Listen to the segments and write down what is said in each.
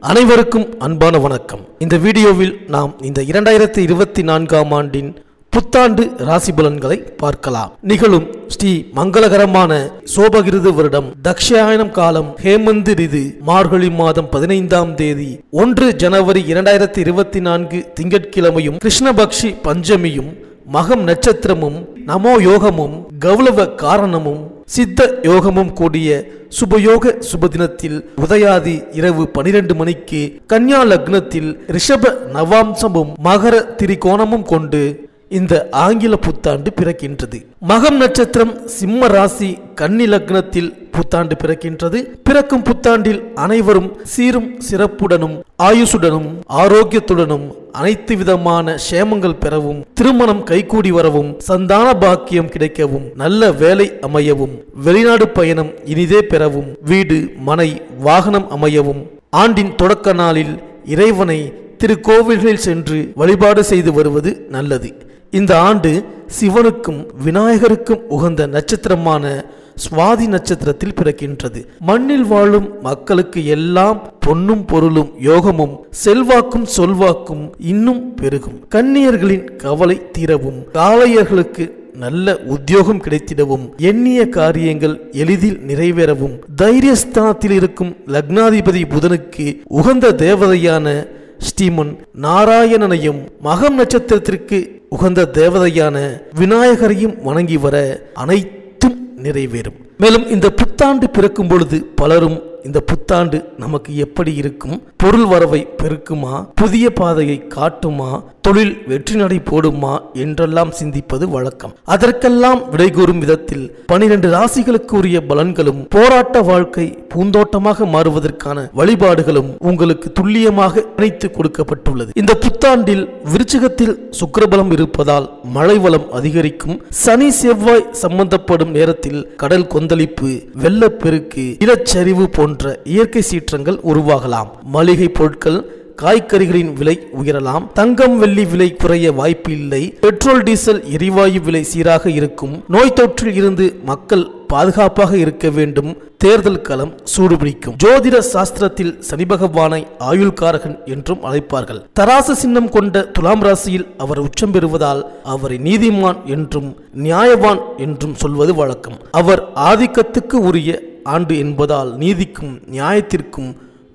அனைவருக்கும் அன்பான வணக்கம். இந்த வீடியோவில் நாம் இந்த 2024ஆம் ஆண்டின் புத்தாண்டு ராசி பலன்களை பார்க்கலாம். நிகழும் ஸ்ரீ மங்களகரமான சோபகிருது வருடம் தக்ஷாயனம் காலம் ஹேமந்த் ரிது மார்கழி மாதம் 15ஆம் தேதி 1 ஜனவரி 2024 திங்கட்கிழமையும் கிருஷ்ணபக்ஷி பஞ்சமியும் மகம் நட்சத்திரமும் நமோ யோகமும் கௌலவ காரணமும் சித்த யோகமும் கூடிய சுபயோக சுபதினத்தில் உதயாதி இரவு 12 மணிக்கு கன்யா லக்னத்தில் ரிஷப நவாம்சமும் மகர திரிகோணமும் கொண்டு இந்த ஆங்கில புத்தாண்டு பிறக்கின்றது. மகம் நட்சத்திரம் சிம்ம ராசி கன்னி லக்னத்தில் புத்தாண்டு பிறக்கின்றது. பிறக்கும் புத்தாண்டில் அனைவரும் சீரும் சிறப்புடனும் ஆயுசுடனும் ஆரோக்கியத்துடனும் அனைத்து விதமான சேமங்கள் பெறவும், திருமணம் கைகூடி வரவும், சந்தான பாக்கியம் கிடைக்கவும், நல்ல வேலை அமையவும், வெளிநாடு பயணம் இனிதே பெறவும், வீடு மனை வாகனம் அமையவும், ஆண்டின் தொடக்க நாளில் இறைவனை திருக்கோவில்களில் சென்று வழிபாடு செய்து வருவது நல்லது. இந்த ஆண்டு சிவனுக்கும் விநாயகருக்கும் உகந்த நட்சத்திரமான சுவாதி நட்சத்திரத்தில் பிறக்கின்றது. மண்ணில் வாழும் மக்களுக்கு எல்லாம் பொன்னும் பொருளும் யோகமும் செல்வாக்கும் சொல்வாக்கும் இன்னும் பெருகும். கன்னியர்களின் கவலை தீரவும், காளையர்களுக்கு நல்ல உத்தியோகம் கிடைத்திடவும், எண்ணிய காரியங்கள் எளிதில் நிறைவேறவும், தைரியஸ்தானத்தில் இருக்கும் லக்னாதிபதி புதனுக்கு உகந்த தேவதையான ஸ்ரீமன் நாராயணனையும் மகம் நட்சத்திரத்திற்கு உகந்த தேவதையான விநாயகரையும் வணங்கி வர அனைத்தும் நிறைவேறும். மேலும் இந்த புத்தாண்டு பிறக்கும் பொழுது பலரும் இந்த புத்தாண்டு நமக்கு எப்படி இருக்கும், பொருள் வரவை பெருக்குமா, புதிய பாதையை காட்டுமா, தொழில் வெற்றி நடை போடுமா என்றெல்லாம் சிந்திப்பது வழக்கம். அதற்கெல்லாம் விடை கூறும் விதத்தில் 12 ராசிகளுக்கு உரிய பலன்களும் போராட்ட வாழ்க்கை பூந்தோட்டமாக மாறுவதற்கான வழிபாடுகளும் உங்களுக்கு துல்லியமாக இணைத்து கொடுக்கப்பட்டுள்ளது. இந்த புத்தாண்டில் விருச்சிகத்தில் சுக்கிரபலம் இருப்பதால் மழை வளம் அதிகரிக்கும். சனி செவ்வாய் சம்பந்தப்படும் நேரத்தில் கடல் கொந்தளிப்பு, வெள்ளப்பெருக்கு, இடச்சரிவு போன்ற இயற்கை சீற்றங்கள் உருவாகலாம். மளிகை பொருட்கள் காய்கறிகளின் விலை உயரலாம். தங்கம் வெள்ளி விலை குறைய வாய்ப்பு இல்லை. பெட்ரோல் டீசல் எரிவாயு விலை சீராக இருக்கும். நோய் தொற்றில் இருந்து மக்கள் பாதுகாப்பாக இருக்க வேண்டும். தேர்தல் களம் சூடுபிடிக்கும். ஜோதிட சாஸ்திரத்தில் சனி பகவானை ஆயுள்காரகன் என்றும் அழைப்பார்கள். தராசு சின்னம் கொண்ட துலாம் ராசியில் அவர் உச்சம் பெறுவதால் அவரை நீதிமான் என்றும் நியாயவான் என்றும் சொல்வது வழக்கம். அவர் ஆதிக்கத்துக்கு உரிய ஆண்டு என்பதால் நீதிக்கும் நியாயத்திற்கும்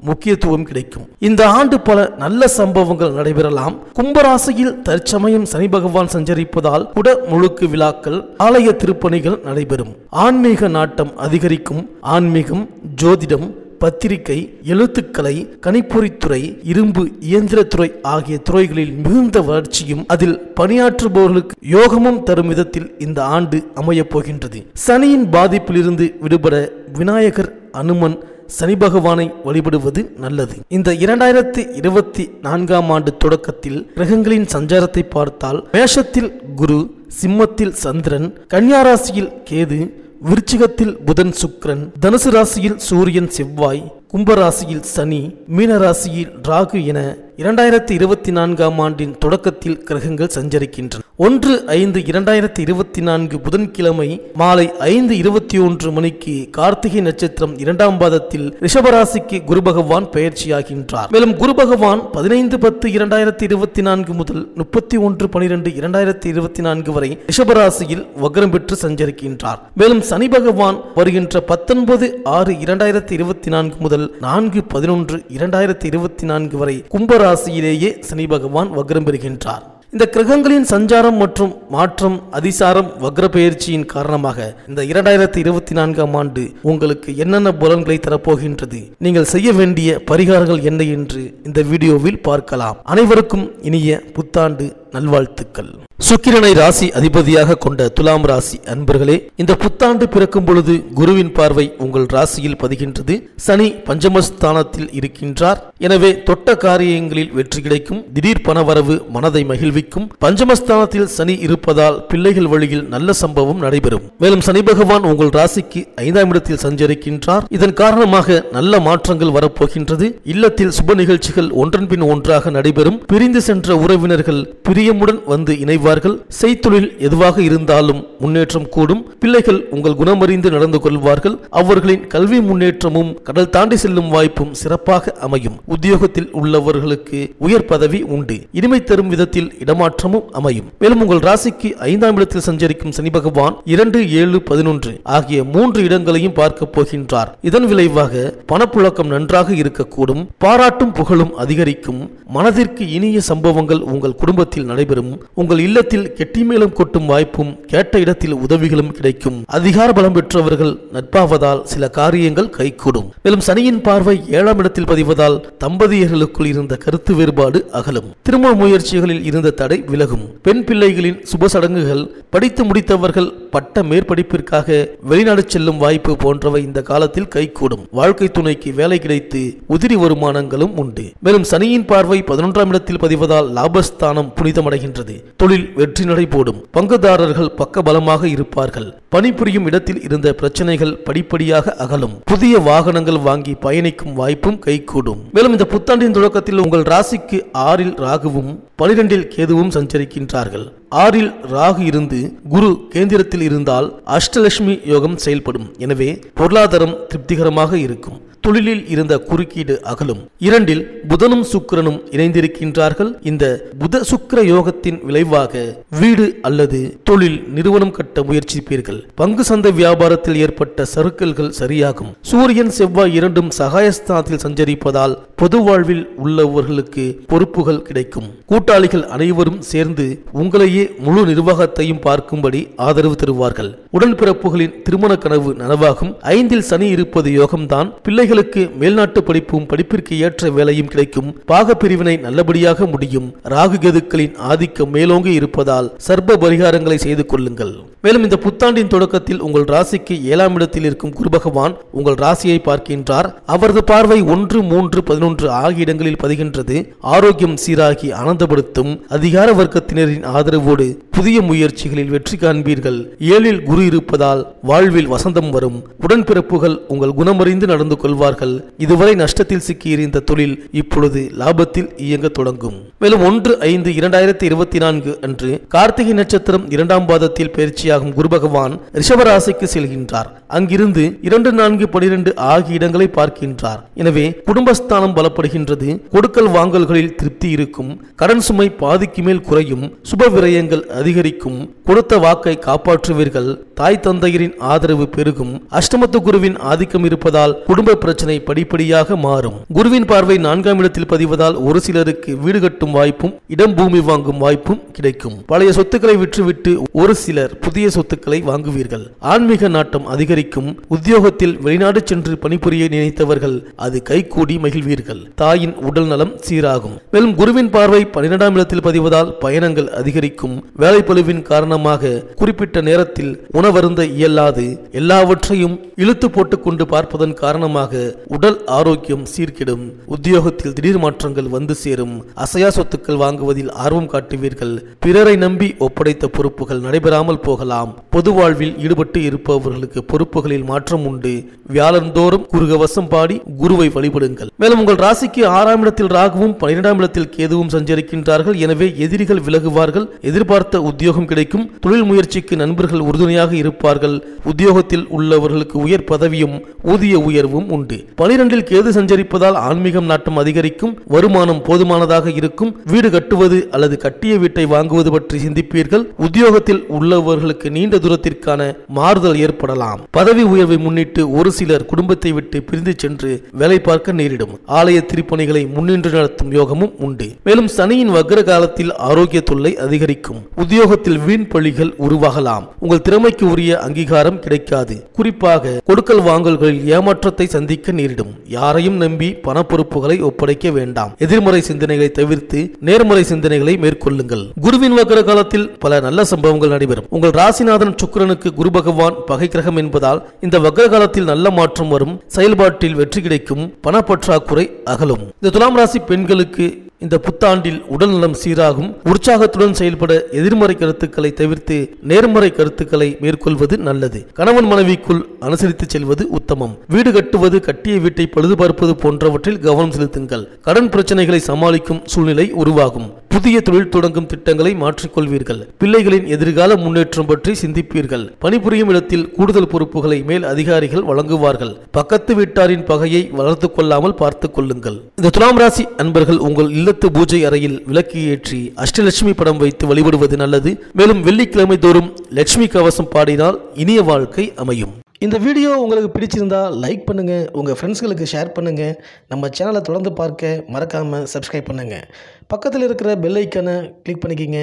முக்கியத்துவம் கிடைக்கும். இந்த ஆண்டு பல நல்ல சம்பவங்கள் நடைபெறலாம். கும்பராசியில் தற்சமயம் சனி பகவான் சஞ்சரிப்பதால் குட முழுக்கு விழாக்கள், ஆலய திருப்பணிகள் நடைபெறும். ஆன்மீக நாட்டம் அதிகரிக்கும். ஆன்மீகம், ஜோதிடம், பத்திரிகை, எழுத்துக்கலை, கணிப்பொறித்துறை, இரும்பு இயந்திரத்துறை ஆகிய துறைகளில் மிகுந்த வளர்ச்சியும் அதில் பணியாற்றுபவர்களுக்கு யோகமும் தரும் விதத்தில் இந்த ஆண்டு அமையப் போகின்றது. சனியின் பாதிப்பிலிருந்து விடுபட விநாயகர், அனுமன், சனி பகவானை வழிபடுவது நல்லது. இந்த 2024ஆம் ஆண்டு தொடக்கத்தில் கிரகங்களின் சஞ்சாரத்தை பார்த்தால் மேஷத்தில் குரு, சிம்மத்தில் சந்திரன், கன்னியா ராசியில் கேது, விருச்சிகத்தில் புதன் சுக்கிரன், தனுசு ராசியில் சூரியன் செவ்வாய், கும்பராசியில் சனி, மீனராசியில் ராகு என 2024ஆம் ஆண்டின் தொடக்கத்தில் கிரகங்கள் சஞ்சரிக்கின்றன. 1/5/2024 புதன்கிழமை மாலை 5:21 மணிக்கு கார்த்திகை நட்சத்திரம் 2ஆம் பாதத்தில் ரிஷபராசிக்கு குரு பகவான் பெயர்ச்சியாகின்றார். மேலும் குரு பகவான் 15/10/2024 முதல் 31/12/2024 வரை ரிஷபராசியில் வக்ரம் பெற்று சஞ்சரிக்கின்றார். மேலும் சனி பகவான் வருகின்ற 19/6/2024 முதல் 4/11/2024 வரை கும்பராசியிலேயே சனி பகவான் வக்ரம் பெறுகின்றார். இந்த கிரகங்களின் சஞ்சாரம் மற்றும் மாற்றம், அதிசாரம், வக்ர பெயர்ச்சியின் காரணமாக இந்த 2024ஆம் ஆண்டு உங்களுக்கு என்னென்ன பலன்களை தரப்போகின்றது, நீங்கள் செய்ய வேண்டிய பரிகாரங்கள் என்ன என்று இந்த வீடியோவில் பார்க்கலாம். அனைவருக்கும் இனிய புத்தாண்டு நல்வாழ்த்துக்கள். சுக்கிரனை ராசி அதிபதியாக கொண்ட துலாம் ராசி அன்பர்களே, இந்த புத்தாண்டு பிறக்கும் பொழுது குருவின் பார்வை உங்கள் ராசியில் பதிகின்றது. சனி பஞ்சமஸ்தானத்தில் இருக்கின்றார். எனவே தொட்ட காரியங்களில் வெற்றி கிடைக்கும். திடீர் பணவரவு மனதை மகிழ்விக்கும். பஞ்சமஸ்தானத்தில் சனி இருப்பதால் பிள்ளைகள் வழியில் நல்ல சம்பவம் நடைபெறும். மேலும் சனி பகவான் உங்கள் ராசிக்கு 5ஆம் இடத்தில் சஞ்சரிக்கின்றார். இதன் காரணமாக நல்ல மாற்றங்கள் வரப்போகின்றது. இல்லத்தில் சுப நிகழ்ச்சிகள் ஒன்றன் பின் ஒன்றாக நடைபெறும். பிரிந்து சென்ற உறவினர்கள் பிரியமுடன் வந்து இணைவார்கள். செய்வார்கள். செய்தொழில் எதுவாக இருந்தாலும் முன்னேற்றம் கூடும். பிள்ளைகள் உங்கள் குணமறிந்து நடந்து கொள்வார்கள். அவர்களின் கல்வி முன்னேற்றமும் கடல் தாண்டி செல்லும் வாய்ப்பும் சிறப்பாக அமையும். உத்தியோகத்தில் உள்ளவர்களுக்கு உயர் பதவி உண்டு. இனிமை தரும் விதத்தில் இடமாற்றமும் அமையும். மேலும் உங்கள் ராசிக்கு 5ஆம் இடத்தில் சஞ்சரிக்கும் சனி பகவான் 2, 7, 11 ஆகிய 3 இடங்களையும் பார்க்க போகின்றார். இதன் விளைவாக பணப்புழக்கம் நன்றாக இருக்கக்கூடும். பாராட்டும் புகழும் அதிகரிக்கும். மனதிற்கு இனிய சம்பவங்கள் உங்கள் குடும்பத்தில் நடைபெறும். உங்கள் இல்லத்தில் கெட்டிமேளம் கொட்டும் வாய்ப்பும் கேட்ட இடத்தில் உதவிகளும் கிடைக்கும். அதிகார பலம் பெற்றவர்கள் நட்பாவதால் சில காரியங்கள் கைகூடும். மேலும் சனியின் பார்வை 7ஆம் இடத்தில் பதிவதால் தம்பதியர்களுக்குள் இருந்த கருத்து வேறுபாடு அகலும். திருமண முயற்சிகளில் இருந்த தடை விலகும். பெண் பிள்ளைகளின் சுப சடங்குகள், படித்து முடித்தவர்கள் பட்ட மேற்படிப்பிற்காக வெளிநாடு செல்லும் வாய்ப்பு போன்றவை இந்த காலத்தில் கைகூடும். வாழ்க்கை துணைக்கு வேலை கிடைத்து உதிரி வருமானங்களும் உண்டு. மேலும் சனியின் பார்வை 11ஆம் இடத்தில் பதிவதால் லாபஸ்தானம் புனிதமடைகின்றது. தொழில் வெற்றி நடை போடும். பங்குதாரர்கள் பக்க பலமாக இருப்பார்கள். பணிபுரியும் இடத்தில் இருந்த பிரச்சனைகள் படிப்படியாக அகலும். புதிய வாகனங்கள் வாங்கி பயணிக்கும் வாய்ப்பும் கைகூடும். மேலும் இந்த புத்தாண்டின் தொடக்கத்தில் உங்கள் ராசிக்கு 6இல் ராகுவும் 12இல் கேதுவும் சஞ்சரிக்கின்றார்கள். 6இல் ராகு இருந்து குரு கேந்திரத்தில் இருந்தால் அஷ்டலட்சுமி யோகம் செயல்படும். எனவே பொருளாதாரம் திருப்திகரமாக இருக்கும். தொழிலில் இருந்த குறுக்கீடு அகலும். 2இல் புதனும் சுக்கிரனும் இணைந்திருக்கின்றார்கள். இந்த புத சுக்கிர யோகத்தின் விளைவாக வீடு அல்லது தொழில் நிறுவனம் கட்ட முயற்சிப்பீர்கள். பங்கு சந்தை வியாபாரத்தில் ஏற்பட்ட சறுக்கல்கள் சரியாகும். சூரியன் செவ்வாய் இரண்டும் சகாயஸ்தானத்தில் சஞ்சரிப்பதால் பொது வாழ்வில் உள்ளவர்களுக்கு பொறுப்புகள் கிடைக்கும். கூட்டாளிகள் அனைவரும் சேர்ந்து உங்களையே முழு நிர்வாகத்தையும் பார்க்கும்படி ஆதரவு தருவார்கள். உடன்பிறப்புகளின் திருமண கனவு நனவாகும். 5இல் சனி இருப்பது யோகம்தான். பிள்ளைகளுக்கு மேல்நாட்டு படிப்பும் படிப்பிற்கு ஏற்ற வேலையும் கிடைக்கும். பாக பிரிவினை நல்லபடியாக முடியும். ராகு கேதுக்களின் ஆதிக்கம் மேலோங்கி இருப்பதால் சர்ப்ப பரிகாரங்களை செய்து கொள்ளுங்கள். மேலும் இந்த புத்தாண்டின் தொடக்கத்தில் உங்கள் ராசிக்கு 7ஆம் இடத்தில் இருக்கும் குரு பகவான் உங்கள் ராசியை பார்க்கின்றார். அவரது பார்வை 1, 3, 11 ஆகிய இடங்களில் பதிகின்றது. ஆரோக்கியம் சீராகி ஆனந்தப்படுத்தும். அதிகார வர்க்கத்தினரின் ஆதரவோடு புதிய முயற்சிகளில் வெற்றி காண்பீர்கள். 7இல் குரு இருப்பதால் வாழ்வில் வசந்தம் வரும். உடன்பிறப்புகள் உங்கள் குணமறிந்து நடந்து கொள்வார்கள். இதுவரை நஷ்டத்தில் சிக்கியிருந்த தொழில் இப்பொழுது லாபத்தில் இயங்க தொடங்கும். மேலும் 1/5/2024 அன்று கார்த்திகை நட்சத்திரம் 2ஆம் பாதத்தில் பயிற்சியாகும் குரு பகவான் ரிஷபராசிக்கு செல்கின்றார். அங்கிருந்து 2, 4, 12 ஆகிய இடங்களை பார்க்கின்றார். எனவே குடும்பஸ்தானம் பலப்படுகின்றது. கொடுக்கல் வாங்கல்களில் திருப்தி இருக்கும். கடன் சுமை பாதிக்கு மேல் குறையும். சுப விரயங்கள் அதிகரிக்கும். கொடுத்த வாக்கை காப்பாற்றுவீர்கள். தாய் தந்தையரின் ஆதரவு பெருகும். அஷ்டமத்து குருவின் ஆதிக்கம் இருப்பதால் குடும்ப பிரச்சனை படிப்படியாக மாறும். குருவின் பார்வை 4ஆம் இடத்தில் பதிவதால் ஒரு சிலருக்கு வீடு கட்டும் வாய்ப்பும் இடம் பூமி வாங்கும் வாய்ப்பும் கிடைக்கும். பழைய சொத்துக்களை விற்றுவிட்டு ஒரு சிலர் புதிய சொத்துக்களை வாங்குவீர்கள். ஆன்மீக நாட்டம் அதிகரிக்கும். உத்தியோகத்தில் வெளிநாடு சென்று பணிபுரிய நினைத்தவர்கள் அது கைகூடி மகிழ்வீர்கள். தாயின் உடல் நலம் சீராகும். மேலும் குருவின் பார்வை 12ஆம் இடத்தில் பதிவதால் பயணங்கள் அதிகரிக்கும். வேலைப்பளுவின் காரணமாக குறிப்பிட்ட நேரத்தில் உணவருந்த இயலாது எல்லாவற்றையும் இழுத்து போட்டுக் கொண்டு பார்ப்பதன் காரணமாக உடல் ஆரோக்கியம் சீர்கிடும். உத்தியோகத்தில் திடீர் மாற்றங்கள் வந்து சேரும். அசையா சொத்துக்கள் வாங்குவதில் ஆர்வம் காட்டுவீர்கள். பிறரை நம்பி ஒப்படைத்த பொறுப்புகள் நடைபெறாமல் போகலாம். பொது வாழ்வில் ஈடுபட்டு இருப்பவர்களுக்கு பொறுப்புகளில் மாற்றம் உண்டு. வியாழந்தோறும் குருகவசம் பாடி குருவை வழிபடுங்கள். மேலும் உங்கள் ராசிக்கு 6ஆம் இடத்தில் ராகுவும் 12ஆம் இடத்தில் கேதுவும் சஞ்சரிக்கின்றார்கள். எனவே எதிரிகள் விலகுவார்கள். எதிர்பார்த்த உத்தியோகம் கிடைக்கும். தொழில் முயற்சிக்கு நண்பர்கள் உறுதுணையாக இருப்பார்கள். உத்தியோகத்தில் உள்ளவர்களுக்கு உயர் பதவியும் ஊதிய உயர்வும் உண்டு. 12இல் கேது சஞ்சரிப்பதால் ஆன்மீகம் நாட்டம் அதிகரிக்கும். வருமானம் போதுமானதாக இருக்கும். வீடு கட்டுவது அல்லது கட்டிய வீட்டை வாங்குவது பற்றி சிந்திப்பீர்கள். உத்தியோகத்தில் உள்ளவர்களுக்கு நீண்ட தூரத்திற்கான மாறுதல் ஏற்படலாம். பதவி உயர்வை முன்னிட்டு ஒரு சிலர் குடும்பத்தை விட்டு பிரிந்து சென்று வேலை பார்க்க நேரிடும். ஆலய திருப்பணிகளை முன்னின்று நடத்தும் யோகமும் உண்டு. மேலும் சனியின் வக்ர காலத்தில் ஆரோக்கிய தொல்லை அதிகரிக்கும். உத்தியோகத்தில் வீண் பழிகள் உருவாகலாம். உங்கள் திறமைக்கு உரிய அங்கீகாரம் கிடைக்காது. குறிப்பாக கொடுக்கல் வாங்கல்களில் ஏமாற்றத்தை சந்திக்க நேரிடும். யாரையும் நம்பி பண பொறுப்புகளை ஒப்படைக்க வேண்டாம். எதிர்மறை சிந்தனைகளை தவிர்த்து நேர்மறை சிந்தனைகளை மேற்கொள்ளுங்கள். குருவின் வக்ர காலத்தில் பல நல்ல சம்பவங்கள் நடைபெறும். உங்கள் ராசிநாதன் சுக்கிரனுக்கு குரு பகவான் பகை கிரகம் என்பதால் இந்த வக்ர காலத்தில் நல்ல மாற்றம் வரும். செயல்பாட்டில் வெற்றி கிடைக்கும். பணப்பற்றாக்குறை அகலும். இந்த துலாம் ராசி பெண்களுக்கு இந்த புத்தாண்டில் உடல் நலம் சீராகும். உற்சாகத்துடன் செயல்பட எதிர்மறை கருத்துக்களை தவிர்த்து நேர்மறை கருத்துக்களை மேற்கொள்வது நல்லது. கணவன் மனைவிக்குள் அனுசரித்து செல்வது உத்தமம். வீடு கட்டுவது, கட்டிய வீட்டை பழுது பார்ப்பது போன்றவற்றில் கவனம் செலுத்துங்கள். கடன் பிரச்சனைகளை சமாளிக்கும் சூழ்நிலை உருவாகும். புதிய தொழில் தொடங்கும் திட்டங்களை மாற்றிக்கொள்வீர்கள். பிள்ளைகளின் எதிர்கால முன்னேற்றம் பற்றி சிந்திப்பீர்கள். பணிபுரியும் இடத்தில் கூடுதல் பொறுப்புகளை மேல் அதிகாரிகள் வழங்குவார்கள். பக்கத்து வீட்டாரின் பகையை வளர்த்து கொள்ளாமல் பார்த்துக் கொள்ளுங்கள். இந்த துலாம் ராசி அன்பர்கள் உங்கள் இல்லத்து பூஜை அறையில் விளக்கு ஏற்றி அஷ்டலட்சுமி படம் வைத்து வழிபடுவது நல்லது. மேலும் வெள்ளிக்கிழமை தோறும் லட்சுமி கவசம் பாடினால் இனிய வாழ்க்கை அமையும். இந்த வீடியோ உங்களுக்கு பிடிச்சிருந்தா லைக் பண்ணுங்கள், உங்கள் ஃப்ரெண்ட்ஸ்களுக்கு ஷேர் பண்ணுங்கள். நம்ம சேனலை தொடர்ந்து பார்க்க மறக்காமல் சப்ஸ்கிரைப் பண்ணுங்கள். பக்கத்தில் இருக்கிற பெல் ஐக்கனை கிளிக் பண்ணிக்கிங்க.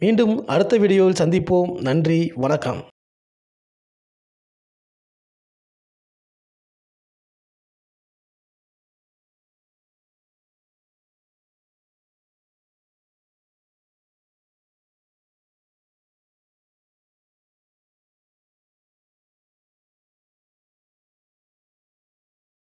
மீண்டும் அடுத்த வீடியோவில் சந்திப்போம். நன்றி, வணக்கம்.